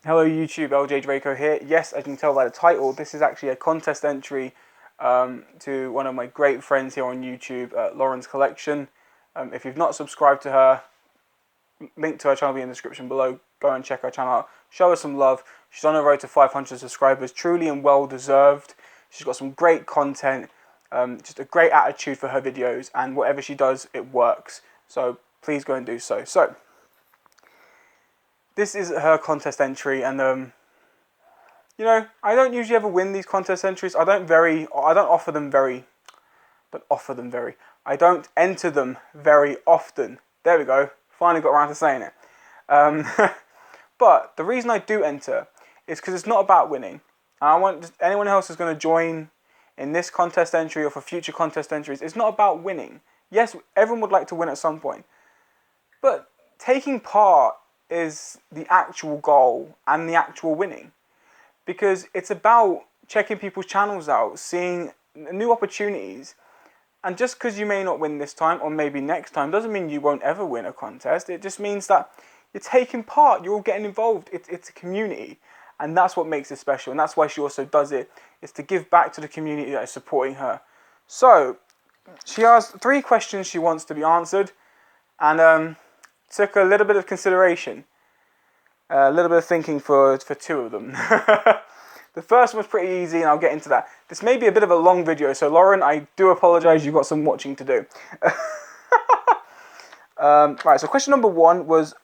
Hello YouTube, LJ Draco here. Yes, as you can tell by the title, this is actually a contest entry to one of my great friends here on YouTube, Lauren's Collection. If you've not subscribed to her, link to her channel will be in the description below. Go and check her channel out. Show her some love. She's on the road to 500 subscribers, truly and well deserved. She's got some great content, just a great attitude for her videos, and whatever she does, it works. So please go and do so. So this is her contest entry, and you know, I don't usually ever win these contest entries. I don't enter them very often. There we go. Finally got around to saying it. But the reason I do enter is because it's not about winning. And I want anyone else who's going to join in this contest entry or for future contest entries. It's not about winning. Yes, everyone would like to win at some point, but taking part is the actual goal and the actual winning, because it's about checking people's channels out, seeing new opportunities. And just because you may not win this time or maybe next time doesn't mean you won't ever win a contest. It just means that you're taking part, you're all getting involved. It's a community, and that's what makes it special, and that's why she also does it, is to give back to the community that is supporting her. So she has 3 questions she wants to be answered, and took a little bit of consideration, a little bit of thinking for 2 of them. The first one was pretty easy, and I'll get into that. This may be a bit of a long video, so Lauren, I do apologise, you've got some watching to do. Right, so question number 1 was,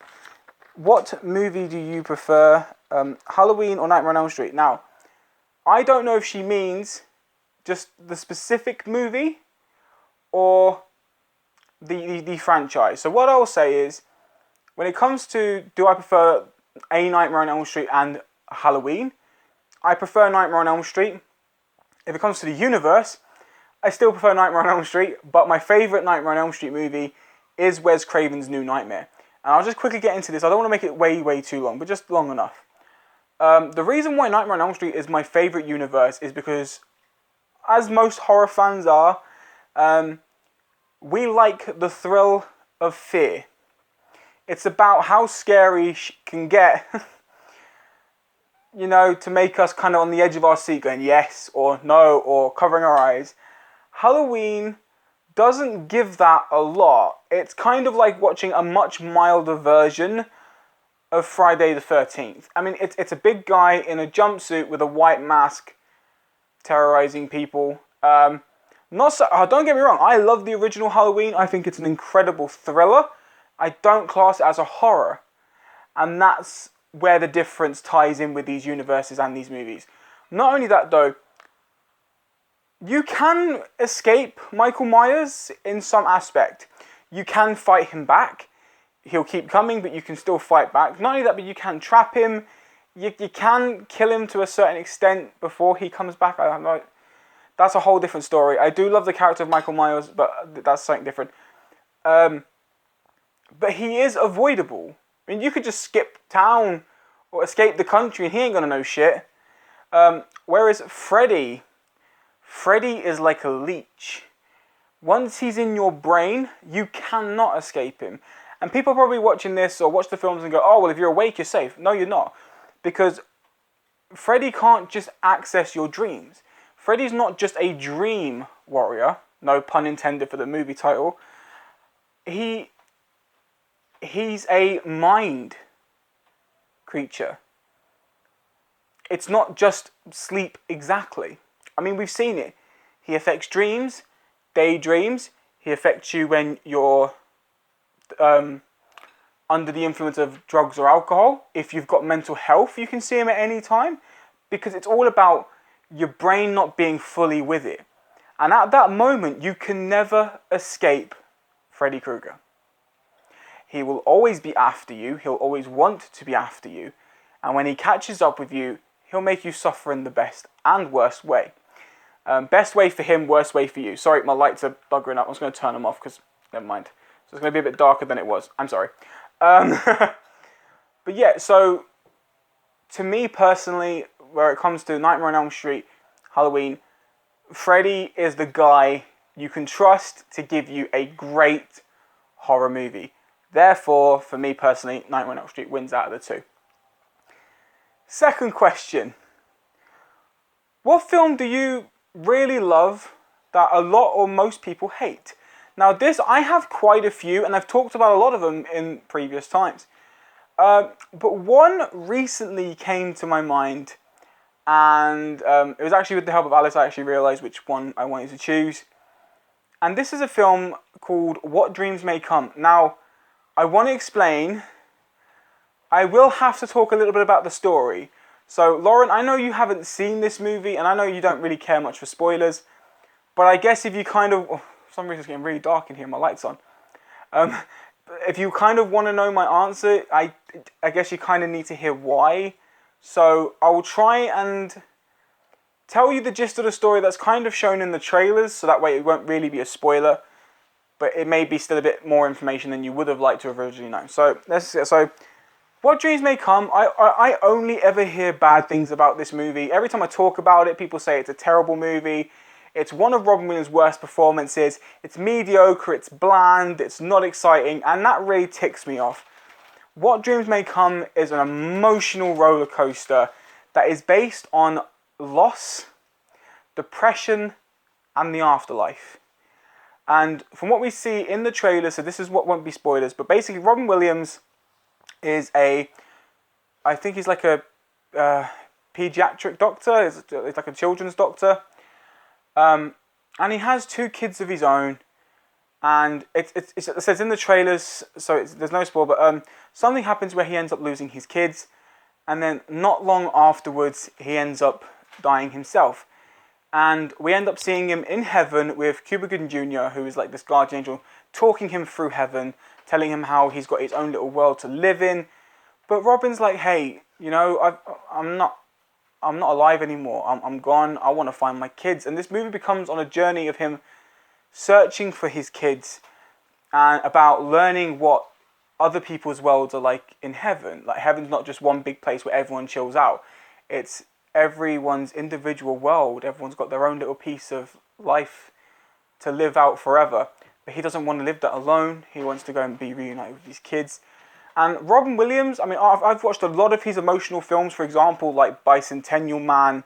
what movie do you prefer, Halloween or Nightmare on Elm Street? Now, I don't know if she means just the specific movie or the franchise. So what I'll say is, when it comes to do I prefer a Nightmare on Elm Street and Halloween, I prefer Nightmare on Elm Street. If it comes to the universe, I still prefer Nightmare on Elm Street, but my favourite Nightmare on Elm Street movie is Wes Craven's New Nightmare. And I'll just quickly get into this. I don't want to make it way too long, but just long enough. The reason why Nightmare on Elm Street is my favourite universe is because, as most horror fans are, we like the thrill of fear. It's about how scary she can get, you know, to make us kind of on the edge of our seat going yes or no or covering our eyes. Halloween doesn't give that a lot. It's kind of like watching a much milder version of Friday the 13th. I mean, it's a big guy in a jumpsuit with a white mask terrorizing people. Don't get me wrong, I love the original Halloween. I think it's an incredible thriller. I don't class it as a horror. And that's where the difference ties in with these universes and these movies. Not only that though, you can escape Michael Myers in some aspect. You can fight him back. He'll keep coming, but you can still fight back. Not only that, but you can trap him. You can kill him to a certain extent before he comes back. I don't know. That's a whole different story. I do love the character of Michael Myers, but that's something different. But he is avoidable. I mean, you could just skip town or escape the country and he ain't gonna know shit. Whereas Freddy is like a leech. Once he's in your brain, you cannot escape him. And people are probably watching this or watch the films and go, oh, well, if you're awake, you're safe. No, you're not. Because Freddy can't just access your dreams. Freddy's not just a dream warrior. No pun intended for the movie title. He's a mind creature. It's not just sleep exactly. I mean, we've seen it. He affects dreams, daydreams. He affects you when you're under the influence of drugs or alcohol. If you've got mental health, you can see him at any time, because it's all about your brain not being fully with it. And at that moment, you can never escape Freddy Krueger. He will always be after you. He'll always want to be after you. And when he catches up with you, he'll make you suffer in the best and worst way. Best way for him, worst way for you. Sorry, my lights are buggering up. I was going to turn them off because, never mind. So it's going to be a bit darker than it was. I'm sorry. But yeah, so to me personally, where it comes to Nightmare on Elm Street, Halloween, Freddy is the guy you can trust to give you a great horror movie. Therefore, for me personally, Nightmare on Elm Street wins out of the 2. Second question. What film do you really love that a lot or most people hate? Now this, I have quite a few, and I've talked about a lot of them in previous times. But one recently came to my mind, and it was actually with the help of Alice I actually realised which one I wanted to choose. And this is a film called What Dreams May Come. Now, I want to explain. I will have to talk a little bit about the story. So, Lauren, I know you haven't seen this movie, and I know you don't really care much for spoilers, but I guess if you kind of... Oh, for some reason it's getting really dark in here, my light's on. If you kind of want to know my answer, I guess you kind of need to hear why. So, I will try and tell you the gist of the story that's kind of shown in the trailers, so that way it won't really be a spoiler, but it may be still a bit more information than you would have liked to have originally known. So, What Dreams May Come, I only ever hear bad things about this movie. Every time I talk about it, people say it's a terrible movie. It's one of Robin Williams' worst performances. It's mediocre, it's bland, it's not exciting, and that really ticks me off. What Dreams May Come is an emotional roller coaster that is based on loss, depression, and the afterlife. And from what we see in the trailer, so this is what won't be spoilers, but basically Robin Williams is I think he's like a pediatric doctor, he's like a children's doctor, and he has 2 kids of his own, and it says in the trailers, so there's no spoil, but something happens where he ends up losing his kids, and then not long afterwards he ends up dying himself. And we end up seeing him in heaven with Cuba Gooding Jr., who is like this guardian angel, talking him through heaven, telling him how he's got his own little world to live in. But Robin's like, hey, you know, I'm not alive anymore. I'm gone. I want to find my kids. And this movie becomes on a journey of him searching for his kids and about learning what other people's worlds are like in heaven. Like, heaven's not just one big place where everyone chills out. It's everyone's individual world. Everyone's got their own little piece of life to live out forever. But he doesn't want to live that alone. He wants to go and be reunited with his kids. And Robin Williams, I mean, I've watched a lot of his emotional films, for example, like Bicentennial Man,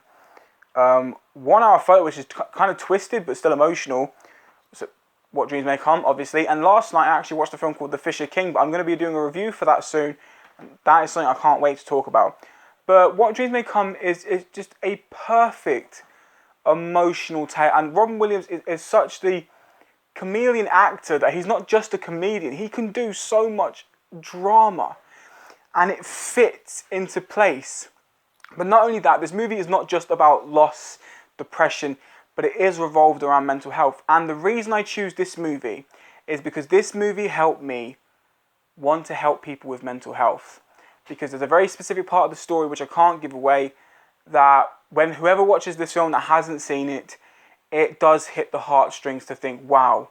1 Hour Photo, which is kind of twisted but still emotional. So, What Dreams May Come, obviously. And last night I actually watched a film called The Fisher King, but I'm going to be doing a review for that soon. That is something I can't wait to talk about. But What Dreams May Come is just a perfect emotional tale. And Robin Williams is such the chameleon actor that he's not just a comedian. He can do so much drama. And it fits into place. But not only that, this movie is not just about loss, depression, but it is revolved around mental health. And the reason I choose this movie is because this movie helped me want to help people with mental health. Because there's a very specific part of the story which I can't give away, that when whoever watches this film that hasn't seen it, it does hit the heartstrings to think, wow,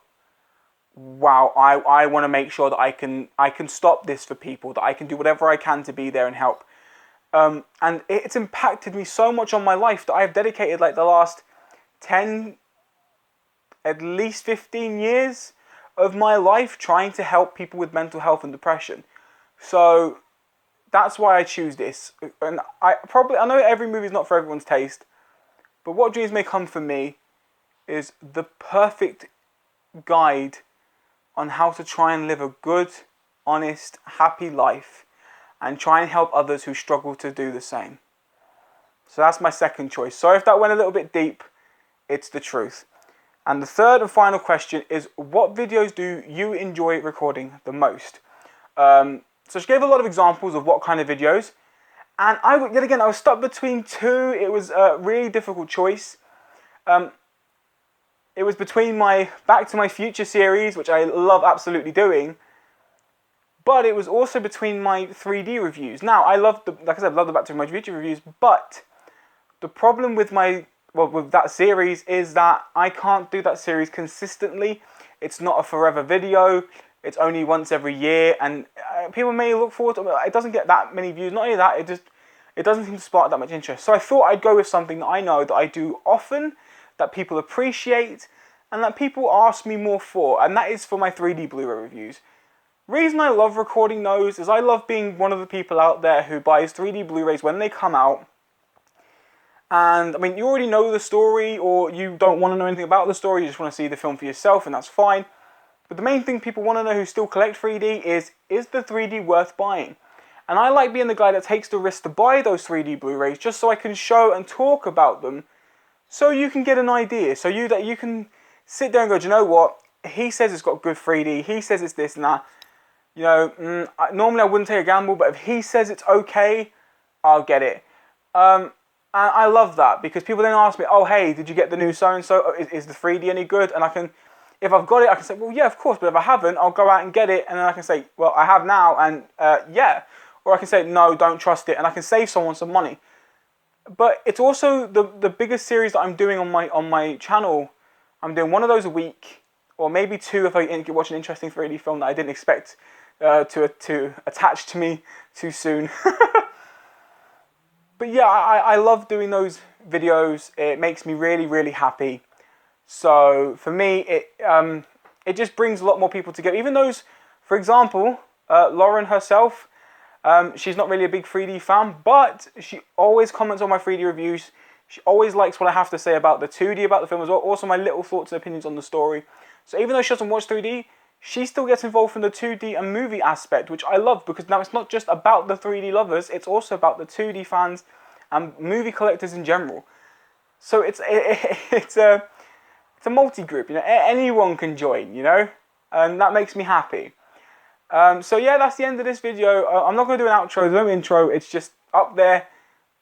I want to make sure that I can stop this for people, that I can do whatever I can to be there and help. And it's impacted me so much on my life that I've dedicated like the last 10, at least 15 years of my life trying to help people with mental health and depression. So that's why I choose this. And I know every movie is not for everyone's taste, but What Dreams May Come for me is the perfect guide on how to try and live a good, honest, happy life and try and help others who struggle to do the same. So that's my second choice. Sorry if that went a little bit deep. It's the truth. And the third and final question is, what videos do you enjoy recording the most? So she gave a lot of examples of what kind of videos. And I was stuck between 2. It was a really difficult choice. It was between my Back to My Future series, which I love absolutely doing, but it was also between my 3D reviews. Now, I love the Back to My Future reviews, but the problem with with that series is that I can't do that series consistently. It's not a forever video. It's only once every year, and people may look forward to it. It doesn't get that many views. Not only that, it doesn't seem to spark that much interest. So I thought I'd go with something that I know that I do often, that people appreciate, and that people ask me more for, and that is for my 3D Blu-ray reviews. Reason I love recording those is I love being one of the people out there who buys 3D Blu-rays when they come out. And, I mean, you already know the story, or you don't want to know anything about the story, you just want to see the film for yourself, and that's fine. But the main thing people want to know who still collect 3D is the 3D worth buying? And I like being the guy that takes the risk to buy those 3D Blu-rays just so I can show and talk about them, so you can get an idea, so you can sit there and go, do you know what? He says it's got good 3D, he says it's this and that. You know, normally I wouldn't take a gamble, but if he says it's okay, I'll get it. And I love that, because people then ask me, oh, hey, did you get the new so-and-so? Is the 3D any good? And I can, if I've got it, I can say, well, yeah, of course. But if I haven't, I'll go out and get it. And then I can say, well, I have now, and yeah. Or I can say, no, don't trust it. And I can save someone some money. But it's also the biggest series that I'm doing on my channel. I'm doing one of those a week, or maybe two if I watch an interesting 3D film that I didn't expect to attach to me too soon. But yeah, I love doing those videos. It makes me really, really happy. So for me, it just brings a lot more people together. Even those, for example, Lauren herself, she's not really a big 3D fan, but she always comments on my 3D reviews. She always likes what I have to say about the 2D, about the film as well. Also my little thoughts and opinions on the story. So even though she doesn't watch 3D, she still gets involved in the 2D and movie aspect, which I love, because now it's not just about the 3D lovers, it's also about the 2D fans and movie collectors in general. So it's a multi-group, you know, anyone can join, you know, and that makes me happy. So yeah, that's the end of this video. I'm not going to do an outro, there's no intro, it's just up there,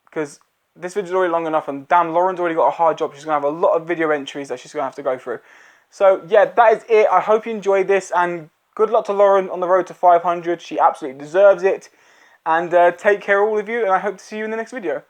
because this video's already long enough, and damn, Lauren's already got a hard job. She's going to have a lot of video entries that she's going to have to go through. So yeah, that is it. I hope you enjoyed this, and good luck to Lauren on the road to 500. She absolutely deserves it. And take care all of you, and I hope to see you in the next video.